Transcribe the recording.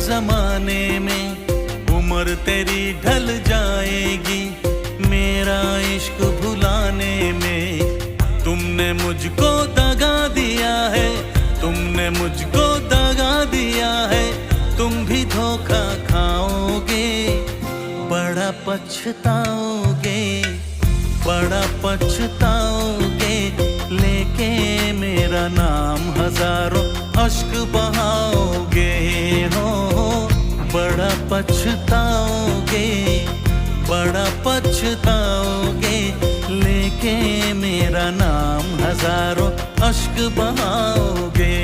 जमाने में उम्र तेरी ढल जाएगी मेरा इश्क भुलाने में। तुमने मुझको दगा दिया है, तुमने मुझको दगा दिया है, तुम भी धोखा खाओगे, बड़ा पछताओगे, बड़ा पछताओगे। लेके मेरा नाम हजारों अश्क बहाओगे हो, बड़ा पछताओगे, बड़ा पछताओगे। लेके मेरा नाम हजारों अश्क बहाओगे।